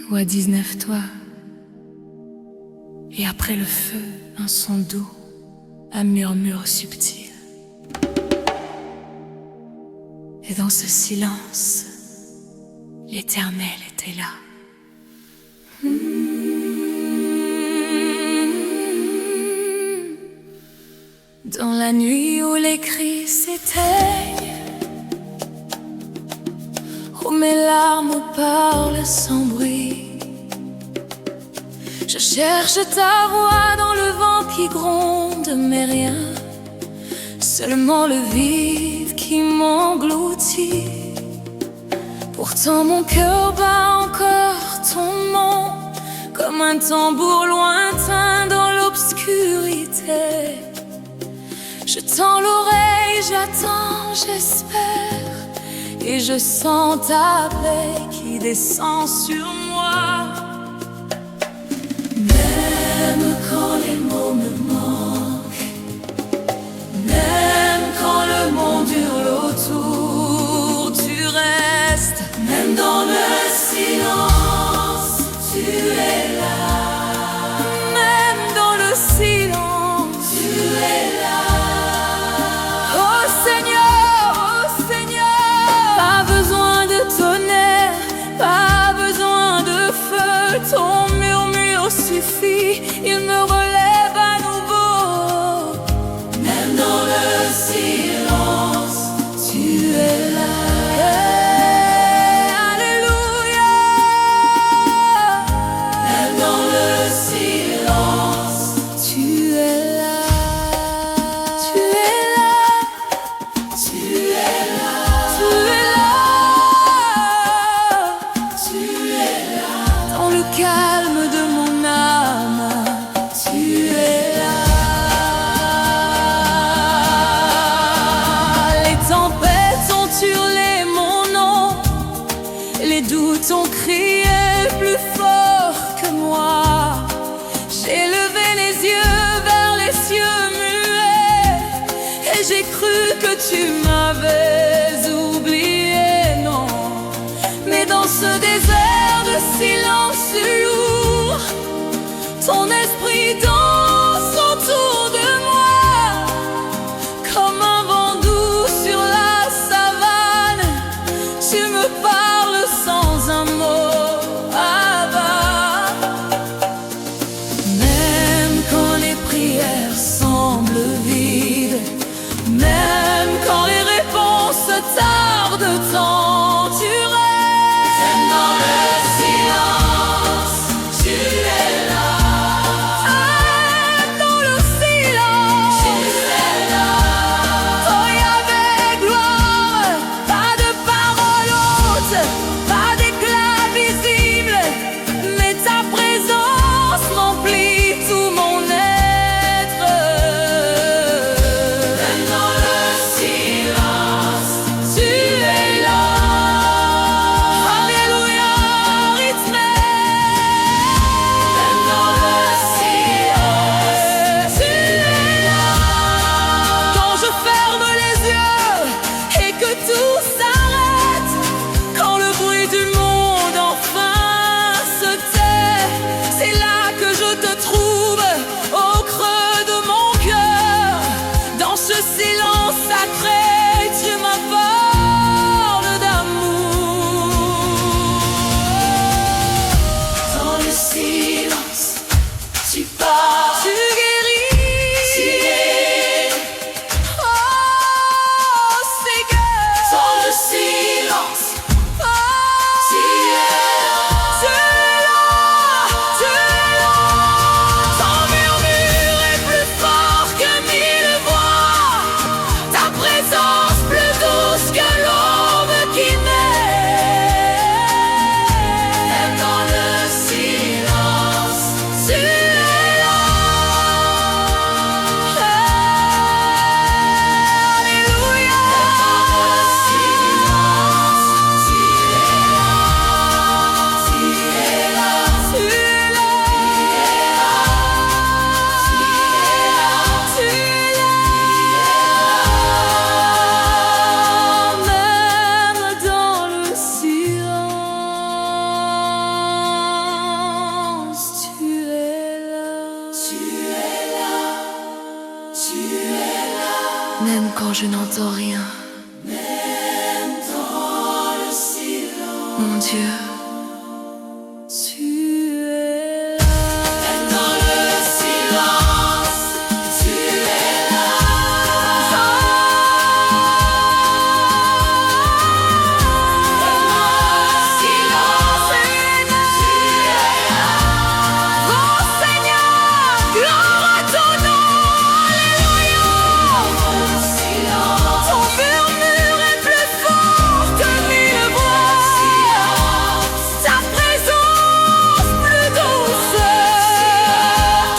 ou à 19 toi. Et après le feu, un son doux, un murmure subtil. Et dans ce silence, l'Éternel était là. Dans la nuit où les cris s'éteignent, où mes larmes parlent sans bruit, je cherche ta voix dans le vent qui gronde, mais rien, seulement le vide qui m'engloutit. Pourtant mon cœur bat encore ton nom, comme un tambour lointain dans l'obscurité. Je tends l'oreille, j'attends, j'espère, et je sens ta paix qui descend sur moi. Même quand les mots me manquent, même quand le monde hurle autour, tu restes. Même dans le silence, tu es là. Même dans le silence, tu es là. Oh Seigneur, pas besoin de tonnerre, pas besoin de feu, ton murmure suffit, il me relève à nouveau. Même dans le silence, tu es là. Alléluia. Même dans le silence, tu es là. Tu es là. Tu es là. Tu es là. Tu es là. Dans le calme de mon âme, tu es là. Les tempêtes ont hurlé mon nom, les doutes ont crié plus fort que moi. J'ai levé les yeux vers les cieux muets, et j'ai cru que tu m'avais oublié, non. Mais dans ce désert de silence lourd, ton esprit danse autour de moi, comme un vent doux sur la savane. Tu me parles sans un mot, Abba. Même quand les prières semblent vides, même quand les réponses n'entends rien, même dans le silence, mon Dieu, tu es là. même dans le silence, tu es là. Même dans le silence, tu es là. Oh Seigneur, gloire à ton nom, alléluia. Dans le silence, Ton murmure est plus fort que mille voix. Ta présence plus douce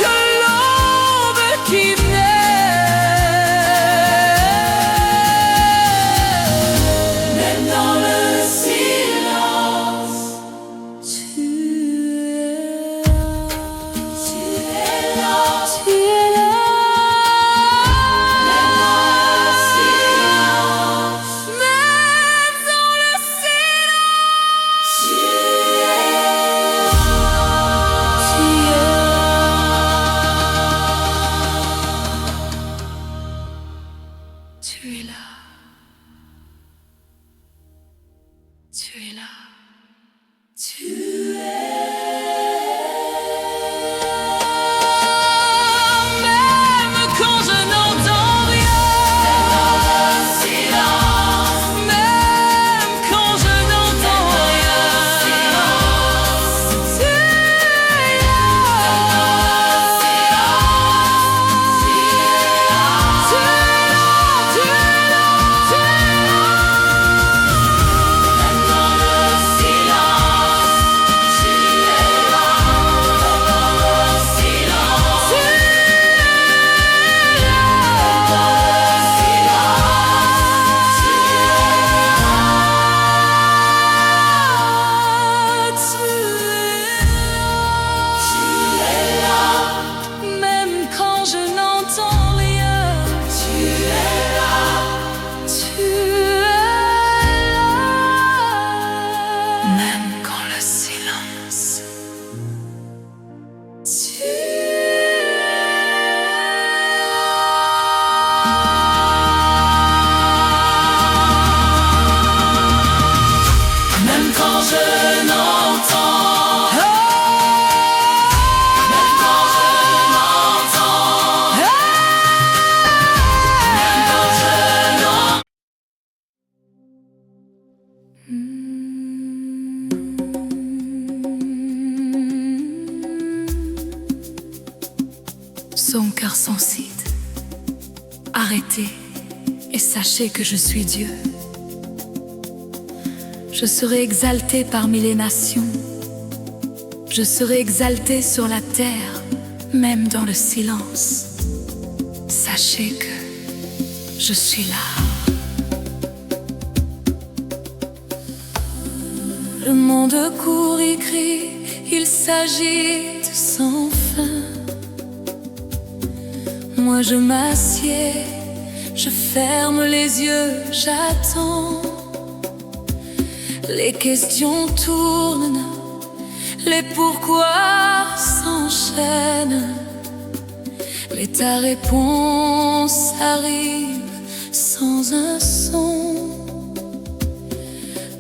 que l'aube qui naît. même dans le silence, Tu es là. tu es là. Tu es là. Même dans le silence, Même dans le silence, tu es là. tu es là. Tu es là. Tu es là. Tu même quand je n'entends rien, Silence, même quand je n'entends rien, tu es là. Tu es là, tu es là, tu es là. même dans le silence, tu es là. Même dans le silence, Tu es là. dans le silence, tu es là. Même quand je n'entends rien, Tu es là. tu es là. Même quand le silence, tu es là. Même quand je n'entends, même quand je n'entends, même quand je n'entends. Son cœur sensible, arrêtez et sachez que je suis Dieu. Je serai exalté parmi les nations. Je serai exalté sur la terre, même dans le silence. Sachez que je suis là. Le monde court et crie, il s'agite sans fin. Moi je m'assieds, je ferme les yeux, j'attends. Les questions tournent, les pourquoi s'enchaînent. Mais ta réponse arrive sans un son,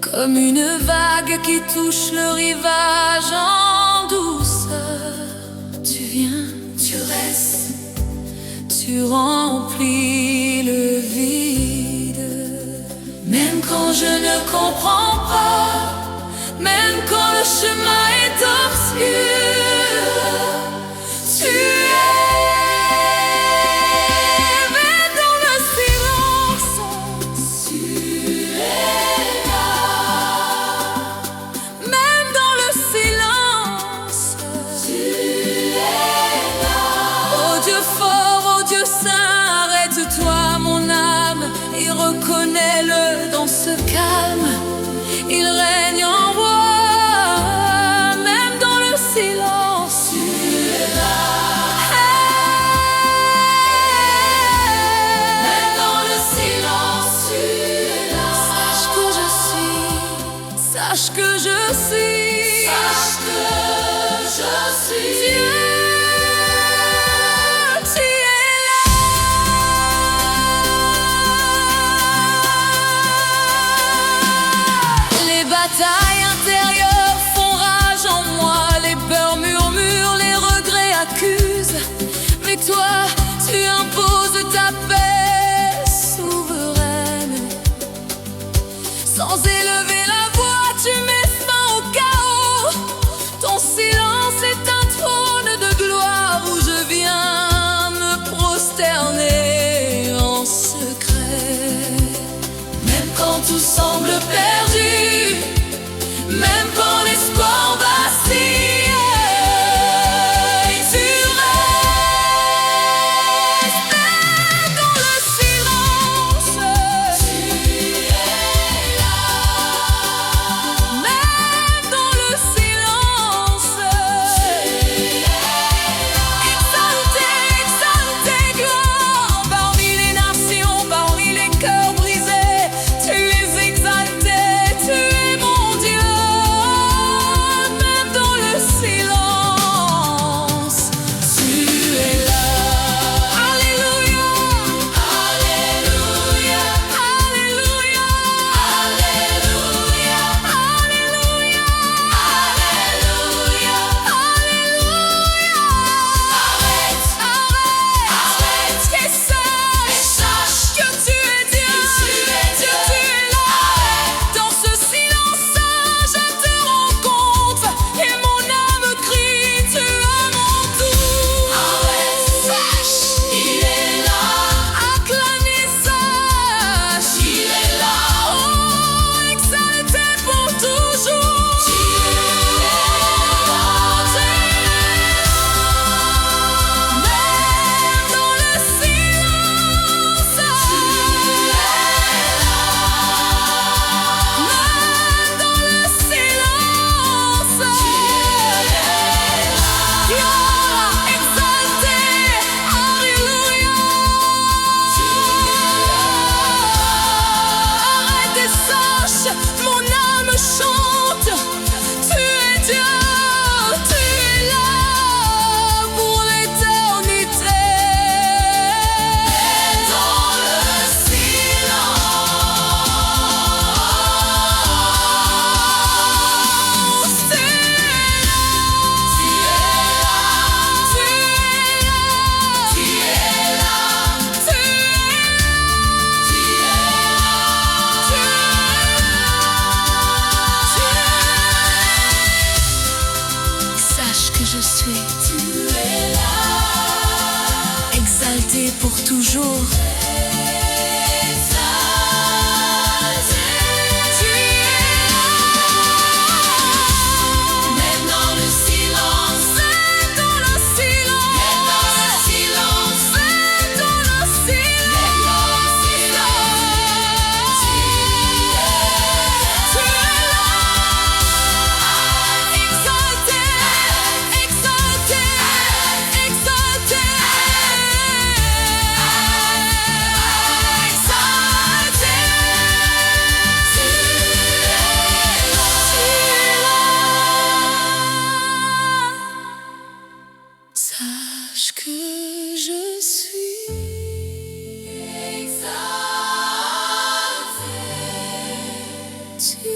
comme une vague qui touche le rivage en douceur. Tu viens, tu restes, tu remplis le vide. Même quand je ne comprends pas, même quand le chemin est obscur, tu es. Même dans le silence, Tu es là. même dans le silence, Tu es là. oh Dieu fort, oh Dieu saint, arrête-toi mon âme et reconnais-le dans ce calme. Il règne en moi, même dans le silence. Tu es là. Même dans le silence, tu es là. Sache que je suis, sache que je suis. Sache que je suis Dieu, tu es là. Sans élever la voix, tu mets fin au chaos. Ton silence est un trône de gloire où je viens me prosterner en secret. Même quand tout semble perdu, même quand l'espoir vacille, tu restes dans le silence. Tu es là. Même dans le silence, tu es là. Exalté, exalté, gloire parmi les nations, parmi les cœurs brisés. Tu es exalté, tu es mon Dieu. Même dans le silence, tu es là. Alléluia, Alléluia, Alléluia, Alléluia, Alléluia, Alléluia, Alléluia. Arrête et sache que tu es Dieu, Dieu, tu es là. Dans ce silence, je te rencontre et mon âme crie, tu as mon tout. Sache, il est là. Acclamez, sache, il est là. Oh, exalté pour toujours. Tu es là. Même dans le silence, tu es là. Même dans le silence, tu es là. Gloire, exalté, Alléluia. Arrête et sache, mon âme chante. Tu es Dieu, tu es là pour l'éternité. Dans le silence, tu es là. Tu es là, tu es là, tu es là, tu es là. Sache que je suis. Tu es là. Exalté pour toujours. Exalté. Tu es là. Même dans le silence, même dans le silence, même dans le silence, même dans le silence, même dans le silence, tu es là. Exalté, exalté, exalté, exalté. Tu es là. Sache que je suis exalté. Tu es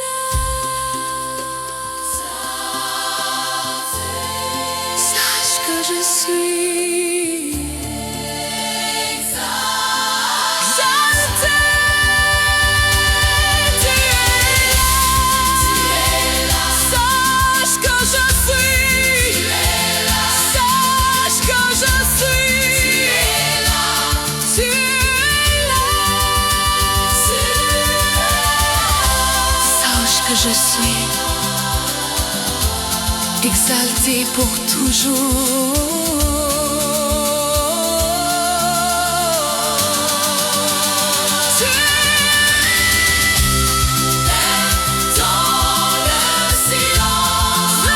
là. Sache que je suis exalté. Tu es là. Sache que je suis. Sache que je suis. Tu es là. Sache que je suis exalté pour toujours. Tu es dans le silence.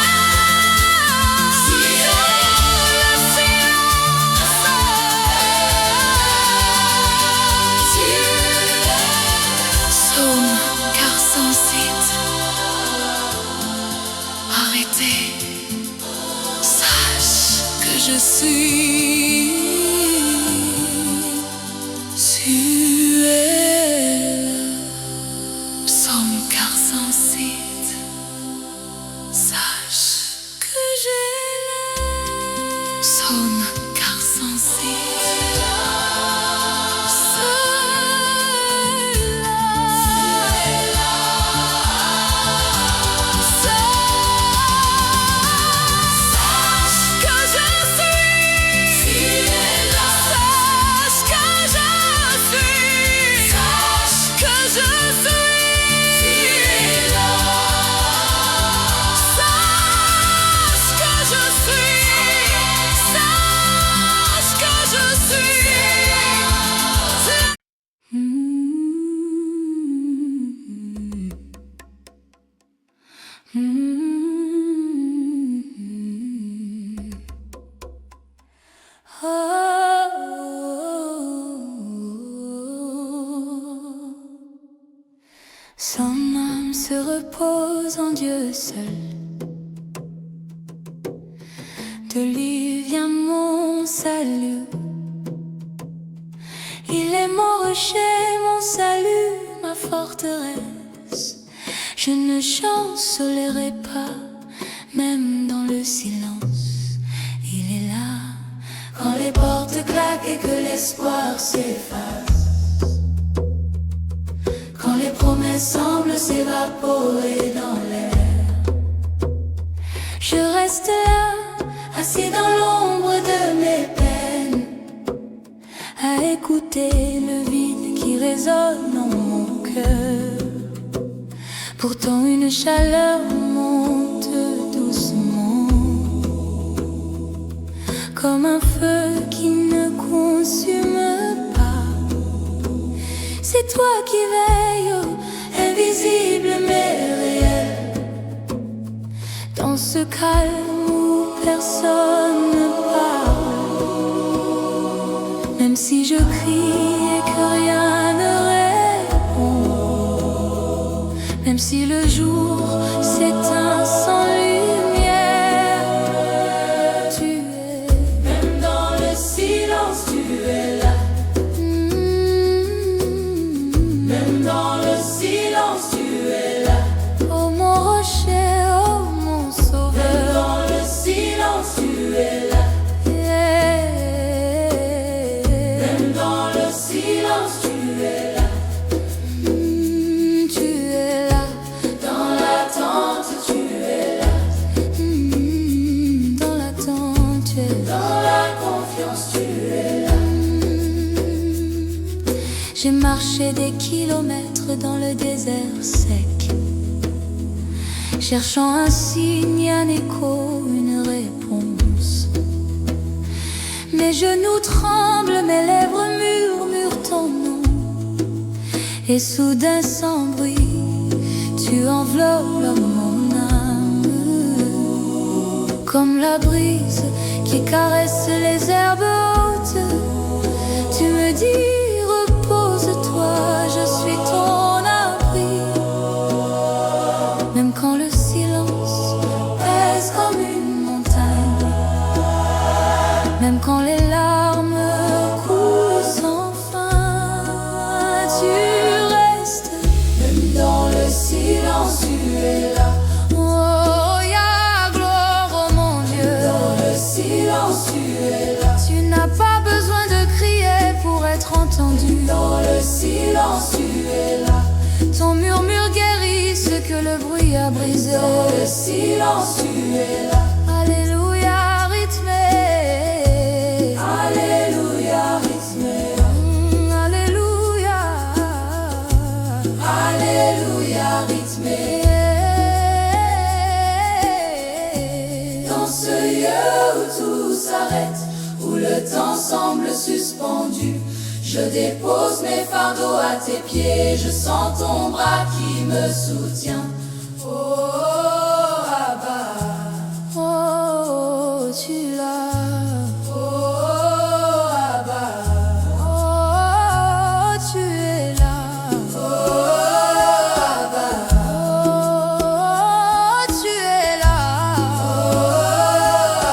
Tu es dans le silence. Tu es Psaume 407. Arrêtez, sache que je suis. Tu es là. Psaume 407. Sache que j'ai là. Psaume 407. Seul là. Son âme se repose en Dieu seul. De lui vient mon salut. Il est mon rocher, mon salut, ma forteresse. Je ne chancellerai pas, même dans le silence. Il est là quand les portes claquent et que l'espoir s'efface. Quand les promesses semblent s'évaporer dans l'air. Je reste là, assis dans l'ombre de mes peines, à écouter le vide qui résonne en mon cœur. Pourtant une chaleur monte doucement, comme un feu qui ne consume pas. C'est toi qui veilles, invisible mais réel, dans ce calme où personne ne parle. Même si je crie et que rien ne répond, même si le jour s'éteint sans lumière, tu es. Même dans le silence, tu es là. Même dans le silence, tu es là. Oh mon rocher, oh mon sauveur. Même dans le silence, tu es là. Même dans le silence, tu es là. Tu es là. Dans l'attente, tu es là. Dans l'attente, tu es là. Dans la confiance, tu es là. J'ai marché des kilomètres dans le désert sec, cherchant un signe, un écho, une réponse. Mes genoux tremblent, mes lèvres murmurent ton nom. Et soudain sans bruit, tu enveloppes mon âme, comme la brise qui caresse les herbes hautes. Tu me dis repose-toi, je suis ton abri. Même quand le silence pèse comme une montagne, même quand les larmes coulent sans fin, tu restes. Même dans le silence, tu es là. Oh, ya gloire, oh mon Dieu. Dans le silence, tu es là. Tu n'as pas besoin de crier pour être entendu. Dans le silence, tu es là. Ton murmure guérit ce que le bruit a brisé. Dans le silence, tu es là. Alléluia rythmé. Alléluia rythmé. Alléluia. Alléluia rythmé. Dans ce lieu où tout s'arrête, où le temps semble suspendu, je dépose mes fardeaux à tes pieds. Je sens ton bras qui me soutient. Oh, Abba. Oh, tu l'as. Oh, Abba. Oh, tu es là. Oh, Abba. Oh, tu es là. Oh,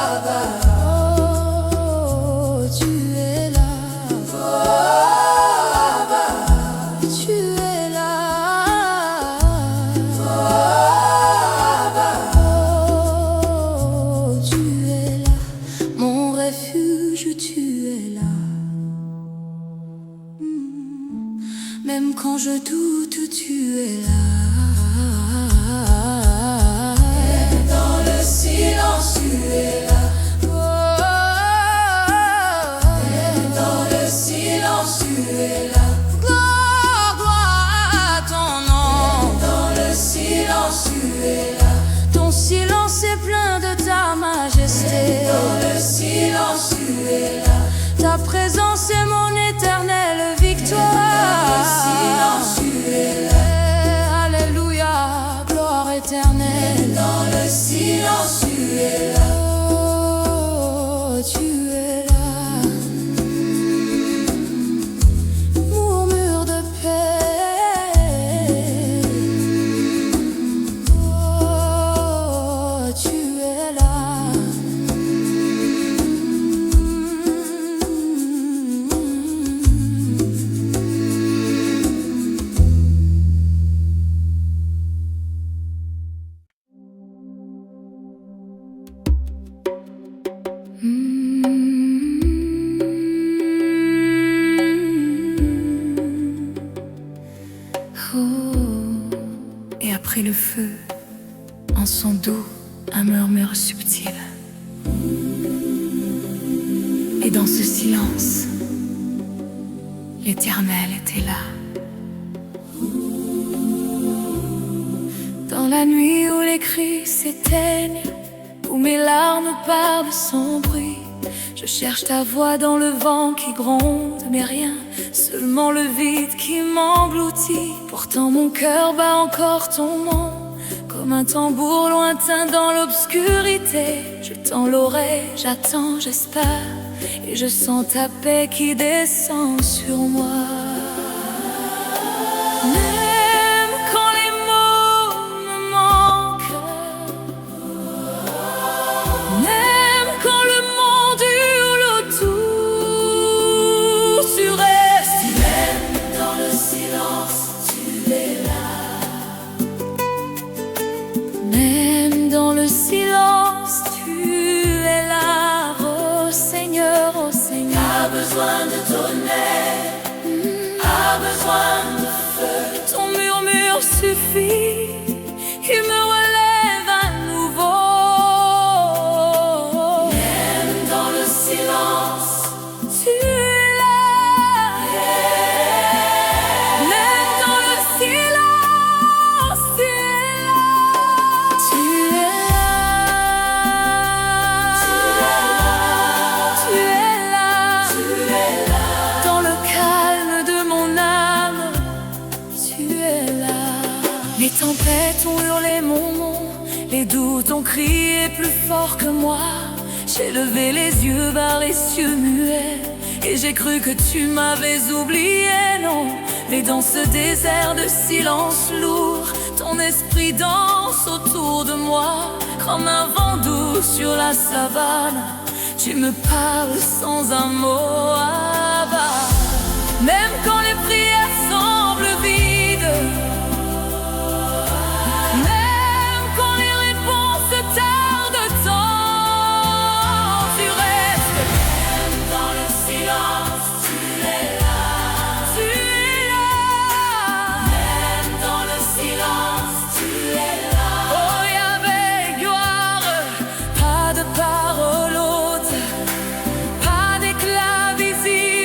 Abba. Oh, tu es là. Tu es là. Oh, tu es là. Mon refuge, tu es là. Même quand je doute, tu es là. Dans le silence, tu es là. Dans le silence, tu es là. Gloire, gloire à ton nom. Dans le silence, tu es là. Ton silence est plein de ta majesté. Dans le silence, tu es là. Ta présence est mon éternelle victoire. Dans le silence, tu es là. Alléluia, gloire éternelle. Dans le silence, tu es là. Oh, Oh, et après le feu, en son doux, un murmure subtil. Et dans ce silence, l'Éternel était là. Dans la nuit où les cris s'éteignent, où mes larmes parlent sans bruit, je cherche ta voix dans le vent qui gronde, mais rien, seulement le vide qui m'engloutit. Pourtant mon cœur bat encore ton nom, comme un tambour lointain dans l'obscurité. Je tends l'oreille, j'attends, j'espère, et je sens ta paix qui descend sur moi. Même quand les mots me manquent, même quand le monde hurle autour, tu restes. Même dans le silence, tu es là. Même dans le silence, tu es là. Oh Seigneur, oh Seigneur. A besoin de ton aide, a besoin de feu. Ton murmure suffit, il me relève à nouveau. Même dans le silence, Tu es là. Même dans le silence, tu es là. Tu es là. Tu es là. Dans le calme de mon âme, tu es là. Les tempêtes ont hurlé mon nom, les doutes ont crié plus fort que moi. J'ai levé les yeux vers les cieux muets, et j'ai cru que tu m'avais oublié. Non, mais dans ce désert de silence lourd, ton esprit danse autour de moi, comme un vent doux sur la savane. Tu me parles sans un mot, Abba. Même quand les prières semblent vides, même quand les réponses tardent tant, tu restes. même dans le silence, tu es là. Tu es là. Même dans le silence, tu es là. Oh Yahvé, gloire, pas de parole haute, pas d'éclat visible.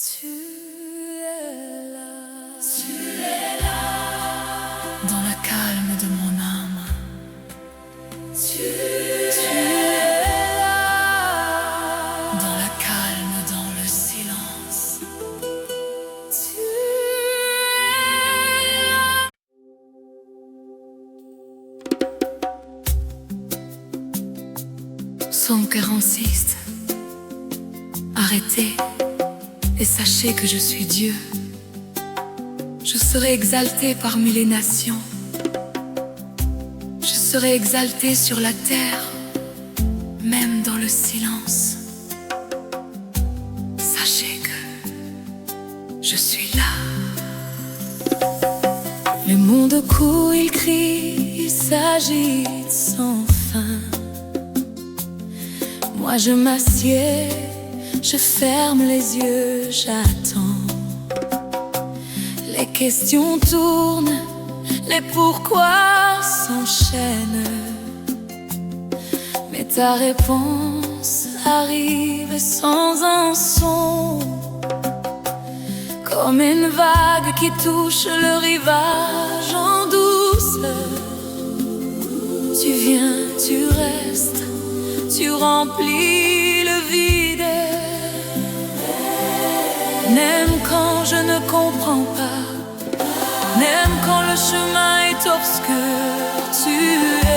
Tu es là. Tu es là. Dans le calme de mon âme. Tu es là. Dans le calme, dans le silence. Tu es là. Son cœur insiste. Arrêtez et sachez que je suis Dieu. Je serai exalté parmi les nations. Je serai exalté sur la terre, même dans le silence. Sachez que je suis là. Le monde court, il crie, il s'agite sans fin. Moi je m'assieds, je ferme les yeux, j'attends. Les questions tournent, les pourquoi s'enchaînent. Mais ta réponse arrive sans un son, comme une vague qui touche le rivage en douceur. Tu viens, tu restes, tu remplis le vide. Même quand je ne comprends pas, même quand le chemin est obscur, tu es.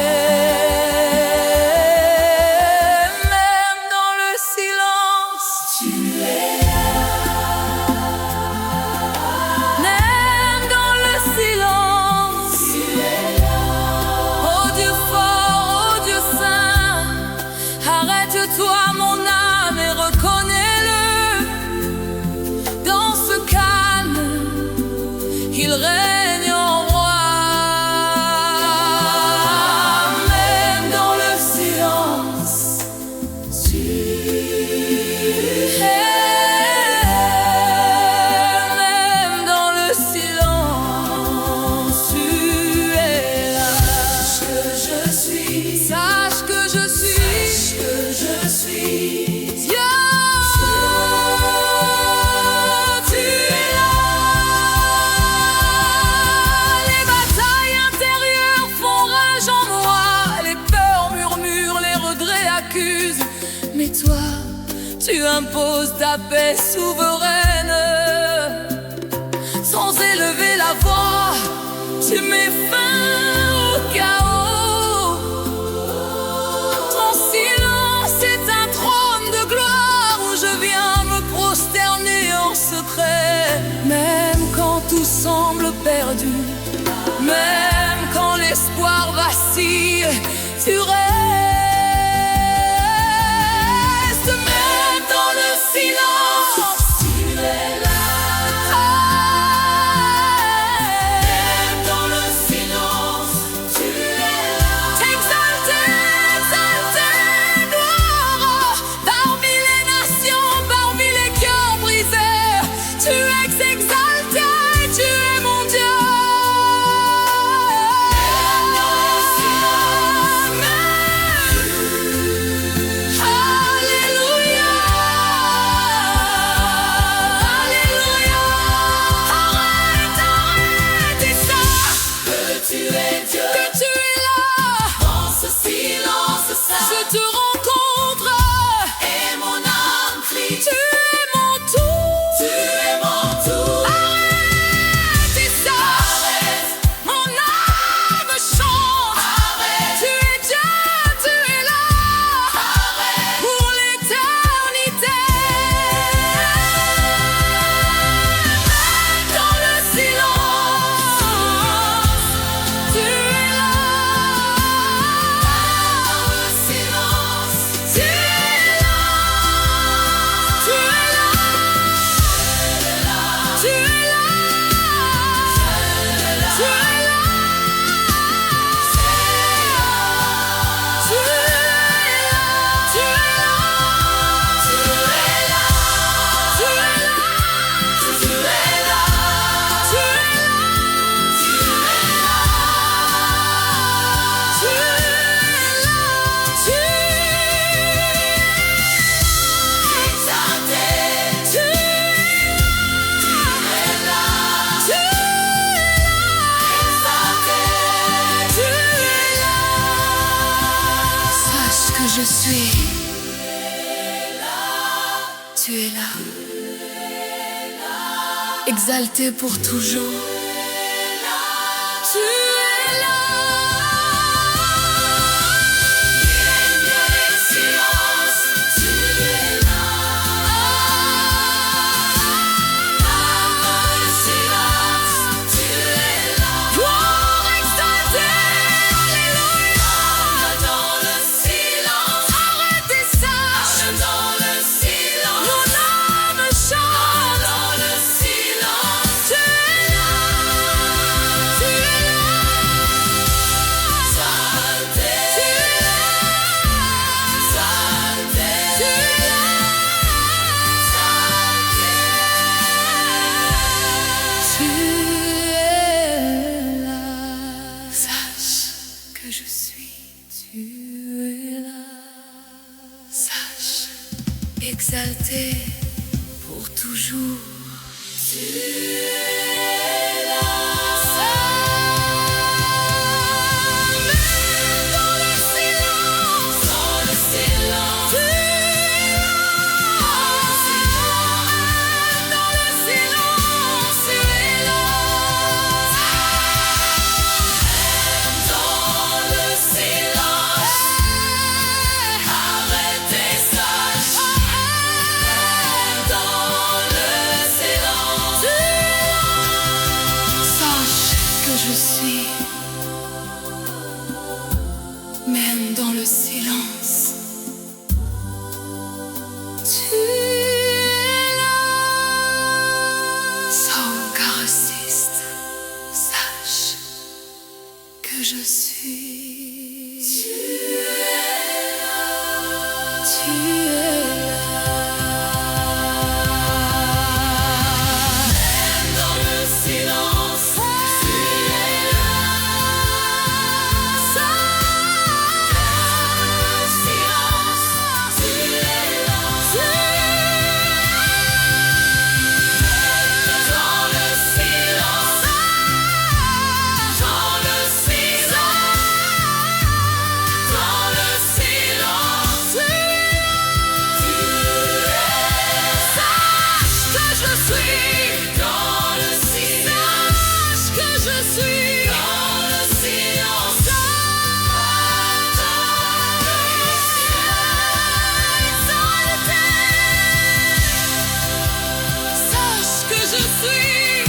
Même dans le silence, tu es là. Même dans le silence, tu es là. Oh Dieu fort, oh Dieu saint, arrête-toi mon âme et reconnais-le. Dans ce calme, il règne en roi. Même dans le silence, Tu es même dans le silence, tu es là. que je suis. Sache que je suis Que je suis. Dieu. Tu es là. Les batailles intérieures font rage en moi. Les peurs murmurent, les regrets accusent. Mais toi, tu imposes ta paix souveraine. Sans élever la voix, tu mets fin au chaos. Ton silence est un trône de gloire où je viens me prosterner en secret. Même quand tout semble perdu, même quand l'espoir vacille, tu restes. Même dans le silence, Tu es là. Même dans le silence, exalté pour toujours. Tu es là. Silence, tu es là. Dans le silence, tu es là. Pour exalter, alléluia. Dans le silence, Arrêtez ça. dans le silence, Mon âme chante. dans le silence, Tu es là. Tu es là. Salté, Tu es là. salté, Tu es là. Tu es là. Sache que je suis. Tu es là. Sache, exalté pour toujours. Tu es là. Même dans le silence. dans le silence, Tu es là. Dans le silence, tu es là. dans le silence, arrête et sache. Dans le silence, Sache que je suis, même dans le silence. Tu es là. Soul caressiste, sache que je suis. Tu es là. Tu es là. dans le silence, tu es là. Silence, tu es là. Dans le silence, dans le silence, dans le silence, tu es. Sache que je suis. Dans le silence, Sache que je suis. dans le silence, Sache que je suis.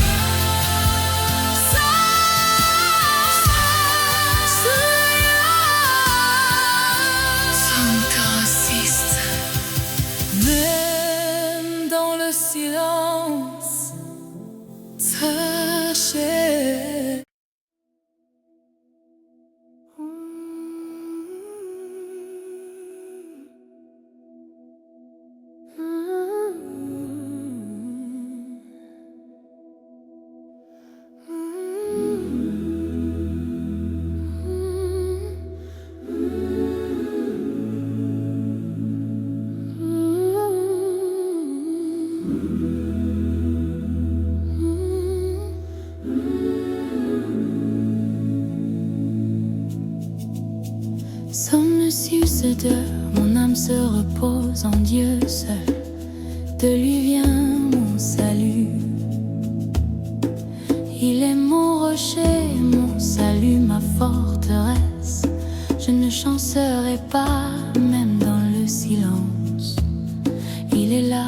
Sound caressiste. Même dans le silence, sachez. Somme succède, mon âme se repose en Dieu seul. De lui vient mon salut. Il est mon rocher, mon salut, ma forteresse. Je ne chancerai pas, même dans le silence. Il est là.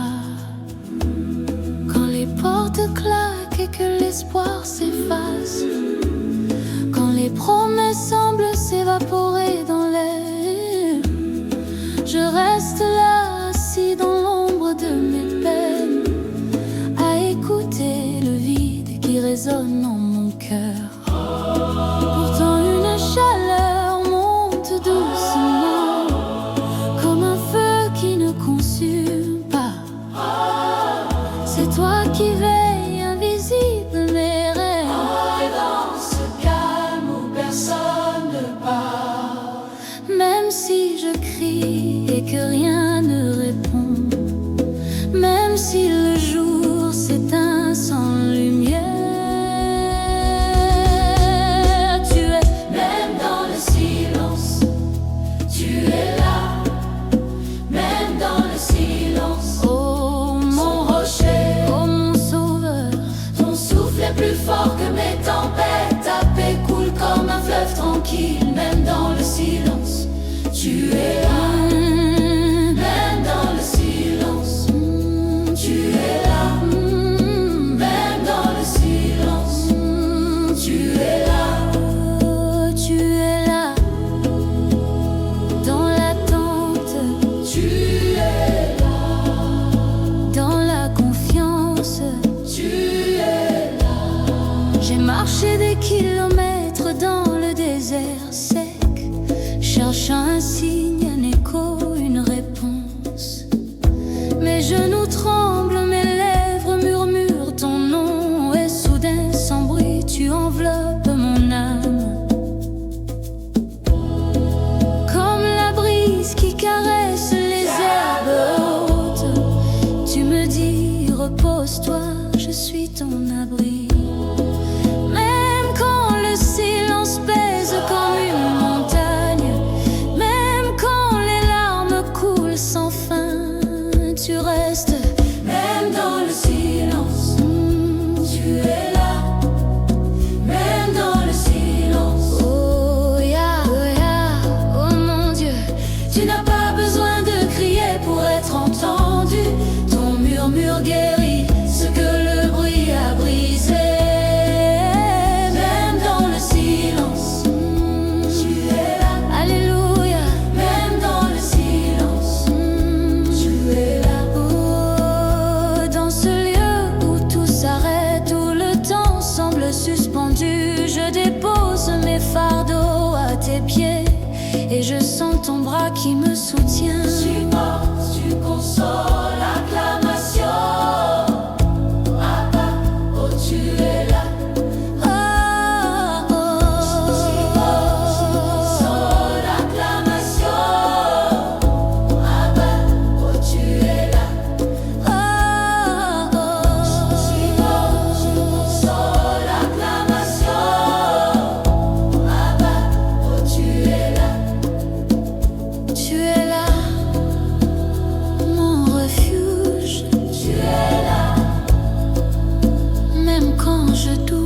Quand les portes claquent et que l'espoir s'efface, quand les promesses semblent s'évaporer dans l'air, je reste là, assis dans l'ombre de mes peines, à écouter le vide qui résonne en mon cœur. Pourtant une chaleur monte doucement, comme un feu qui ne consume pas. C'est toi qui veilles, invisible, mes rêves. et dans ce calme où personne ne parle, Même si je crie et que rien ne répond, même si le jour s'éteint sans lumière, fort que mes tempêtes. Ta paix coule comme un fleuve tranquille, même dans le silence. Tu es là. Même dans le silence. Tu es là. Même dans le silence. Tu es là. Tu es là. Dans l'attente. Tu es là. Dans la confiance. Tu es là. J'ai marché des kilomètres dans le désert sec, cherchant un signe, un écho, une réponse. Mes genoux tremblent, mes lèvres murmurent ton nom. Et soudain, sans bruit, tu enveloppes mon âme. Comme la brise qui caresse les herbes hautes, tu me dis, repose-toi, je suis ton abri. Même quand le silence pèse comme une montagne, même quand les larmes coulent sans fin, tu restes. Même dans le silence. Tu es là. Même dans le silence. Oh yeah, oh mon Dieu. Tu n'as pas besoin de crier pour être entendu. Ton murmure guérit ce que le bruit a brisé. Même dans le silence. Tu es là. Alléluia. Même dans le silence. Tu es là. Oh, dans ce lieu où tout s'arrête, où le temps semble suspendu, je dépose mes fardeaux à tes pieds et je sens ton bras qui me soutient. Tu portes, tu consoles, acclamation. Abba, oh tu es là. Oh, Tu portes, tu consoles, acclamation. Abba, oh tu es là. Tu portes, tu consoles, acclamation. Abba, oh tu es là. tu es là, mon refuge, Tu es là. même quand je doute.